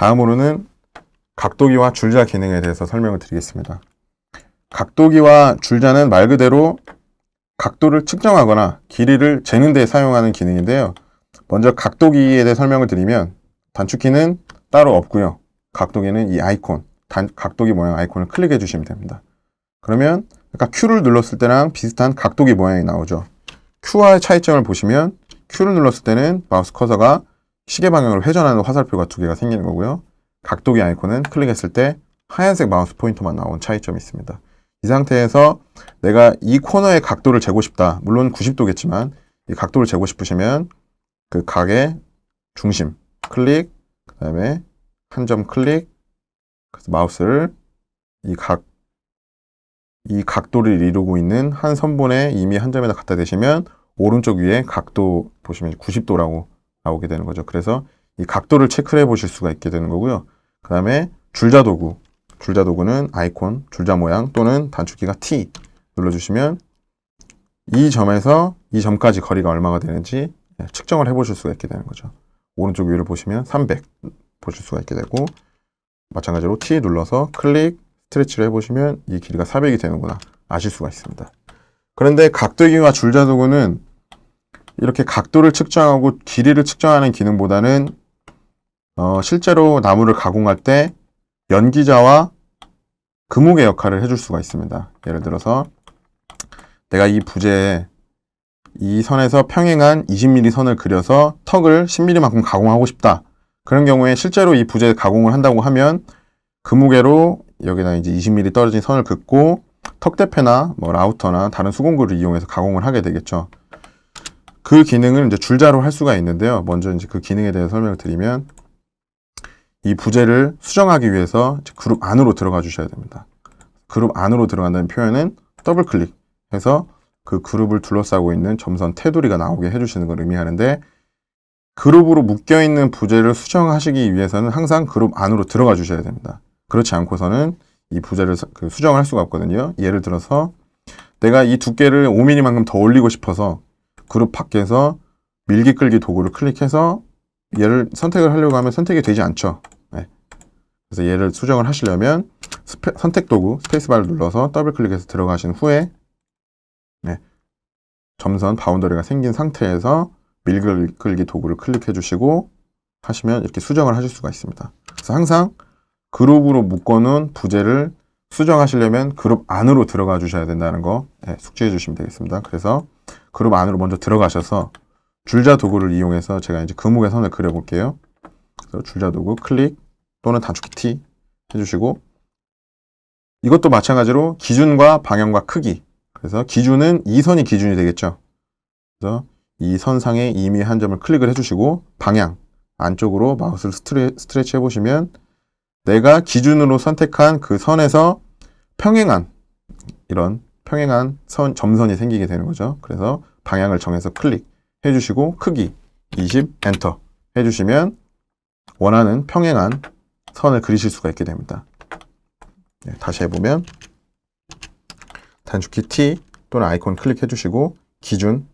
다음으로는 각도기와 줄자 기능에 대해서 설명을 드리겠습니다. 각도기와 줄자는 말 그대로 각도를 측정하거나 길이를 재는 데 사용하는 기능인데요. 먼저 각도기에 대해 설명을 드리면 단축키는 따로 없고요. 각도기는 이 아이콘, 각도기 모양 아이콘을 클릭해 주시면 됩니다. 그러면 아까 Q를 눌렀을 때랑 비슷한 각도기 모양이 나오죠. Q와의 차이점을 보시면 Q를 눌렀을 때는 마우스 커서가 시계 방향으로 회전하는 화살표가 두 개가 생기는 거고요. 각도기 아이콘은 클릭했을 때 하얀색 마우스 포인터만 나온 차이점이 있습니다. 이 상태에서 내가 이 코너의 각도를 재고 싶다. 물론 90도겠지만 이 각도를 재고 싶으시면 그 각의 중심 클릭, 그 다음에 한 점 클릭, 그래서 마우스를 이 각도를 이루고 있는 한 선본에 이미 한 점에다 갖다 대시면 오른쪽 위에 각도 보시면 90도라고 나오게 되는 거죠. 그래서 이 각도를 체크해 보실 수가 있게 되는 거고요. 그 다음에 줄자도구는 아이콘, 줄자 모양 또는 단축키가 T 눌러주시면 이 점에서 이 점까지 거리가 얼마가 되는지 측정을 해 보실 수가 있게 되는 거죠. 오른쪽 위를 보시면 300 보실 수가 있게 되고, 마찬가지로 T 눌러서 클릭, 스트레치를 해보시면 이 길이가 400이 되는구나 아실 수가 있습니다. 그런데 각도기와 줄자도구는 이렇게 각도를 측정하고 길이를 측정하는 기능보다는 실제로 나무를 가공할 때 연기자와 금옥의 역할을 해줄 수가 있습니다. 예를 들어서 내가 이 부재에 이 선에서 평행한 20mm 선을 그려서 턱을 10mm만큼 가공하고 싶다. 그런 경우에 실제로 이 부재 가공을 한다고 하면 금무게로 여기다 이제 20mm 떨어진 선을 긋고 턱대패나 뭐 라우터나 다른 수공구를 이용해서 가공을 하게 되겠죠. 그 기능을 이제 줄자로 할 수가 있는데요. 먼저 이제 그 기능에 대해서 설명을 드리면 이 부재를 수정하기 위해서 그룹 안으로 들어가 주셔야 됩니다. 그룹 안으로 들어간다는 표현은 더블 클릭해서 그 그룹을 둘러싸고 있는 점선 테두리가 나오게 해주시는 걸 의미하는데, 그룹으로 묶여있는 부재를 수정하시기 위해서는 항상 그룹 안으로 들어가 주셔야 됩니다. 그렇지 않고서는 이 부재를 수정을 할 수가 없거든요. 예를 들어서 내가 이 두께를 5mm만큼 더 올리고 싶어서 그룹 밖에서 밀기 끌기 도구를 클릭해서 얘를 선택을 하려고 하면 선택이 되지 않죠. 네. 그래서 얘를 수정을 하시려면 선택 도구 스페이스바를 눌러서 더블 클릭해서 들어가신 후에 점선 바운더리가 생긴 상태에서 밀기 끌기 도구를 클릭해 주시고 하시면 이렇게 수정을 하실 수가 있습니다. 그래서 항상 그룹으로 묶어놓은 부재를 수정하시려면 그룹 안으로 들어가 주셔야 된다는 거 숙지해 주시면 되겠습니다. 그래서 그룹 안으로 먼저 들어가셔서 줄자 도구를 이용해서 제가 이제 금옥의 선을 그려볼게요. 그래서 줄자 도구 클릭 또는 단축키 T 해주시고, 이것도 마찬가지로 기준과 방향과 크기, 그래서 기준은 이 선이 기준이 되겠죠. 그래서 이 선상에 이미 한 점을 클릭을 해주시고, 방향 안쪽으로 마우스를 스트레치 해보시면 내가 기준으로 선택한 그 선에서 평행한 이런 평행한 점선이 생기게 되는 거죠. 그래서 방향을 정해서 클릭 해주시고 크기 20 엔터 해주시면 원하는 평행한 선을 그리실 수가 있게 됩니다. 다시 해보면 단축키 T 또는 아이콘 클릭해 주시고 기준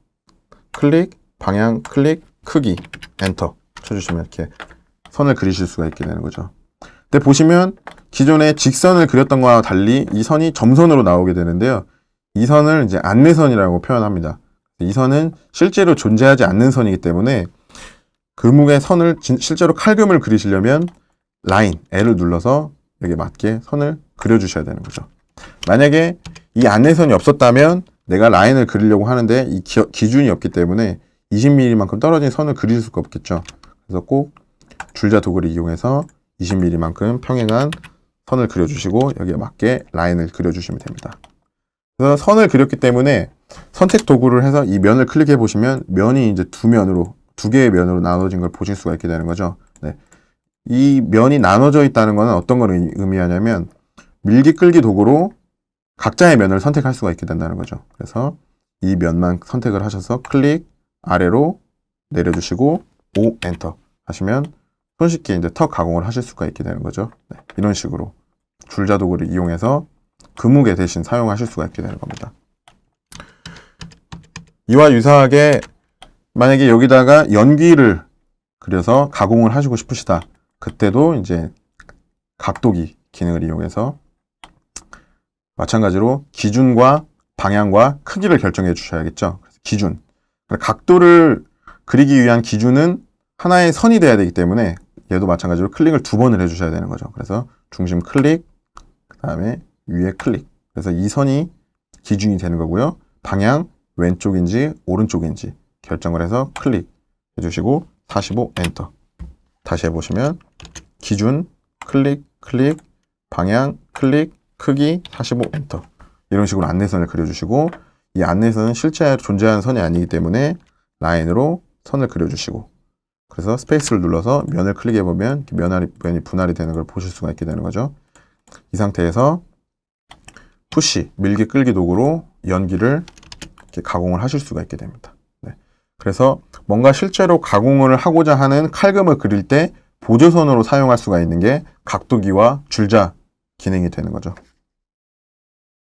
클릭, 방향 클릭, 크기 엔터 쳐주시면 이렇게 선을 그리실 수가 있게 되는 거죠. 근데 보시면 기존에 직선을 그렸던 거와 달리 이 선이 점선으로 나오게 되는데요. 이 선을 이제 안내선이라고 표현합니다. 이 선은 실제로 존재하지 않는 선이기 때문에 금옥의 선을 실제로 칼금을 그리시려면 라인 L을 눌러서 여기에 맞게 선을 그려주셔야 되는 거죠. 만약에 이 안내선이 없었다면 내가 라인을 그리려고 하는데 이 기준이 없기 때문에 20mm만큼 떨어진 선을 그릴 수가 없겠죠. 그래서 꼭 줄자 도구를 이용해서 20mm만큼 평행한 선을 그려주시고 여기에 맞게 라인을 그려주시면 됩니다. 그래서 선을 그렸기 때문에 선택 도구를 해서 이 면을 클릭해 보시면 면이 이제 두 개의 면으로 나눠진 걸 보실 수가 있게 되는 거죠. 네. 이 면이 나눠져 있다는 것은 어떤 걸 의미하냐면 밀기 끌기 도구로 각자의 면을 선택할 수가 있게 된다는 거죠. 그래서 이 면만 선택을 하셔서 클릭 아래로 내려주시고 O 엔터 하시면 손쉽게 이제 턱 가공을 하실 수가 있게 되는 거죠. 네. 이런 식으로 줄자 도구를 이용해서 금무게 대신 사용하실 수가 있게 되는 겁니다. 이와 유사하게 만약에 여기다가 연기를 그려서 가공을 하시고 싶으시다. 그때도 이제 각도기 기능을 이용해서 마찬가지로 기준과 방향과 크기를 결정해 주셔야겠죠. 기준. 각도를 그리기 위한 기준은 하나의 선이 돼야 되기 때문에 얘도 마찬가지로 클릭을 2번을 해주셔야 되는 거죠. 그래서 중심 클릭, 그 다음에 위에 클릭. 그래서 이 선이 기준이 되는 거고요. 방향 왼쪽인지 오른쪽인지 결정을 해서 클릭 해주시고 45 엔터. 다시 해보시면 기준 클릭 클릭 방향 클릭 크기 45 엔터. 이런 식으로 안내선을 그려주시고 이 안내선은 실제 존재하는 선이 아니기 때문에 라인으로 선을 그려주시고 그래서 스페이스를 눌러서 면을 클릭해보면 면이 분할이 되는 걸 보실 수가 있게 되는 거죠. 이 상태에서 푸시, 밀기 끌기 도구로 연기를 이렇게 가공을 하실 수가 있게 됩니다. 네. 그래서 뭔가 실제로 가공을 하고자 하는 칼금을 그릴 때 보조선으로 사용할 수가 있는 게 각도기와 줄자 기능이 되는 거죠.